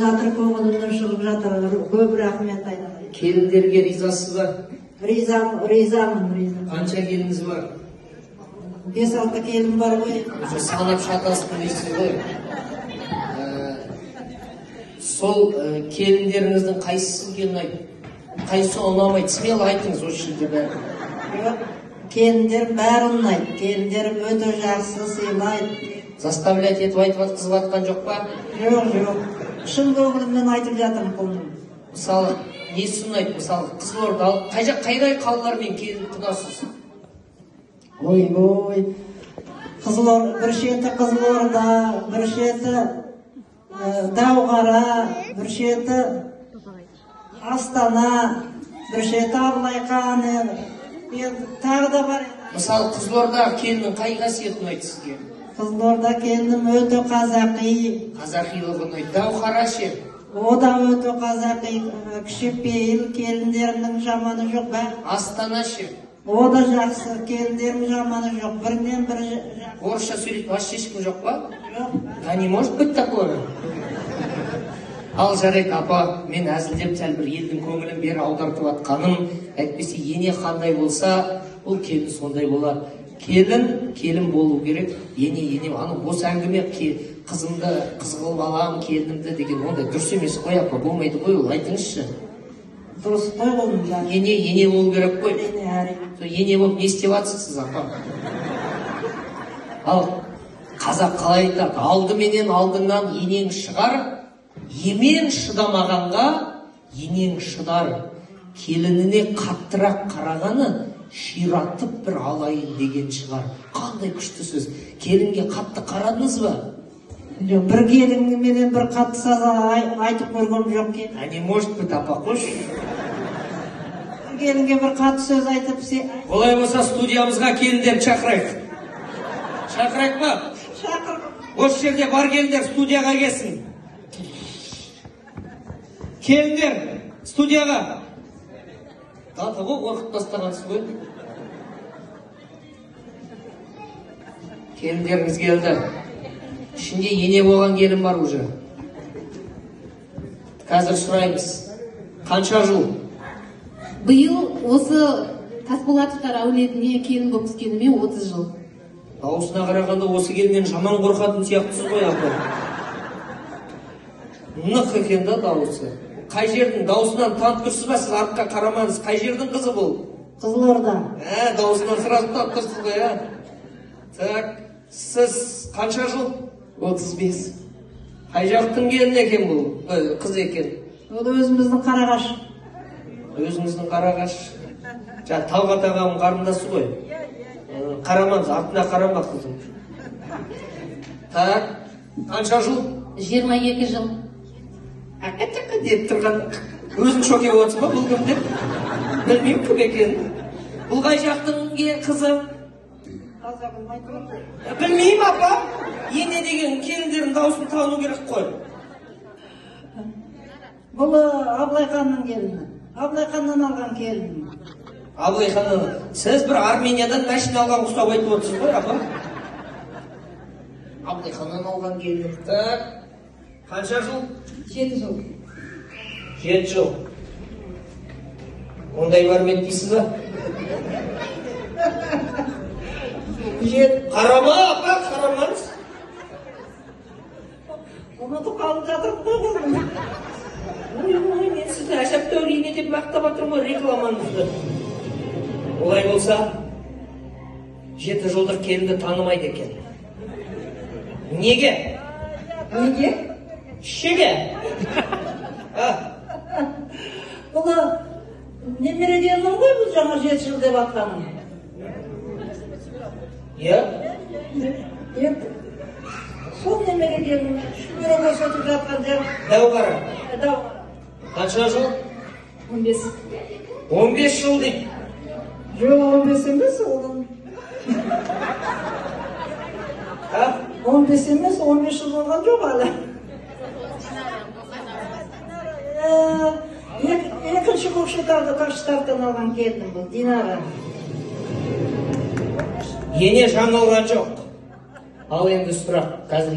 жатыр, көңілімнен шығып жатыр. Көп рахмет айтамын. Келіндерге ризасыз ба? Ризамын. Қанша келініңіз бар? 5-6 келін бар ғой. Санап шатастым дейсіз ғой. Сол келіндеріңіздің қайсысы сізге ұнайды? Қайсысы ұнамайды? Смело айтыңыз осы жерде бәрі. Келіндерім бәрі ұнайды. Келіндерім өте жақсы, сыйлайды. Заставлять етіп айтып жатқызып жатқан жоқ па? Жоқ. Шын көңіліммен айтып жатырмын құлыным. Мысалы, несі ұнайды? Мысалы, Қызылордалық қайдай қалалармен келін құдасыз? Ой, бір шеті Қызылорда, бір шеті Дауғара, бір шеті Астана, бір шеті Абылайхан, тағы да бар. Мысалы, Қызылорда келінің қай қасиетін ұнайды сізге? Қызылорда келінім өте қазақи. Қазақилығы ұнайды. Дауғара ше? О да өте қазақи, кішіпейіл, келіндерімнің жаманы жоқ ба? Астана ше? О да жақсы, келіндерім жаманы жоқ, бірінен бірі жақсы. Орысша сөйлейді, вообще ешкім жоқ па? Жоқ. А не может быть такое? Ал жарайды, апа, мен әзілдеп сәл бір елдің көңілін бері аудартып атқаным, әйтпесе ене қандай болса, ол келін сондай болады. Келін болу керек, ене, аны осы әңгіме қызымды, қызғыл балам, келінімді деген ондай дұрыс емес қой, апа, болмайды ғой, ол айтыңызшы. Дұрыс қой болмайды. Ене болу керек қой. Ене болып не істеп жатсыз, апа? Ал қазақ қалай айтады, алдыңнан енең шығар, емен шыдамағанға енең шыдар. Келініне қаттырақ қарағаны ширатып бір алайын деген шығар. Қандай күшті сөз. Келінге қатты қарадыңыз ба? Бір келінменен бір қатты саза айтып көргенім жоқ кен. Не может быть, апа, қош? Бір келінге бір қатты сөз айтып олай болса студиямызға келіндер шақырайық. Шақырайық па? Шақыр. Осы жерде бар келіндер студияға келсін. Келіндер студияға. Тағы ғой, қорқып тастағансыз ғой. Келіндеріңіз келді. Ішінде ене болған келін бар уже. Қазір сұраймыз. Қанша жыл? Биыл осы Тасболатовтар әулетіне келін болып түскеніме 30 жыл. Дауысына қарағанда осы келіннен жаман қорқатын сияқтысыз ғой, апа. Нық екен да дауысы. Қай жердің дауысынан танып тұрсыз ба, сіз артқа қарамаңыз. Қай жердің қызы бұл? Қызылорда. Дауысынан сразу танып тұрсыз ғой, Так, сіз қанша жыл? 35. Қай жақтың келін екен бұл? Қыз екен. Ол өзіміздің Қарағаш. Өзіңіздің Қарағаш. Талғат ағамның қарындасы ғой. Қарамаңыз, артына қарама қызым. Так, қанша жыл? 22 жыл. Әкетікі деп тұрған. Өзің шоке боласың ба, бұл кім деп? Білмеймін кім екенін. Бұл қай жақтың қызы? Білмеймін, апа. Ене деген келіндердің дауысын тану керек қой. Бұл Абылайханның келіні. Абылайханнан алған келіні. Абылайханнан. Сіз бір Армениядан машина алған құстап айтып отырсыз ғой, апа? Абылайханнан алған келіні. Так, қанша жыл? 7 жыл. 7 жыл. Ондай бармет дейсіз ба? Қарама, апа, қарамаңыз. Ұмытып қалып жатырмын ғой қызым. Мен сізді әжептәуір ене деп мақтап жатырмын ғой, рекламаңызды. Олай болса, 7 жылдық келінді танымайды екен. Неге? Неге? Шеге? Бұл немереденмін ғой, бұл жаңа 7 жыл деп атқаным. Сол немереденмін. Шүгірі көсетіп жатқан жер. Дауғара. Дауғара. Қанша жыл? 15. 15 жыл дейді. Жоқ, 15 емес оған. 15 емес, 15 жыл болған жоқ әлі. Екінші көкшетауды Қашықтардан алған келдім бұл, Динара. Ене жаңылған жоқ. Ал енді сұрақ, қазір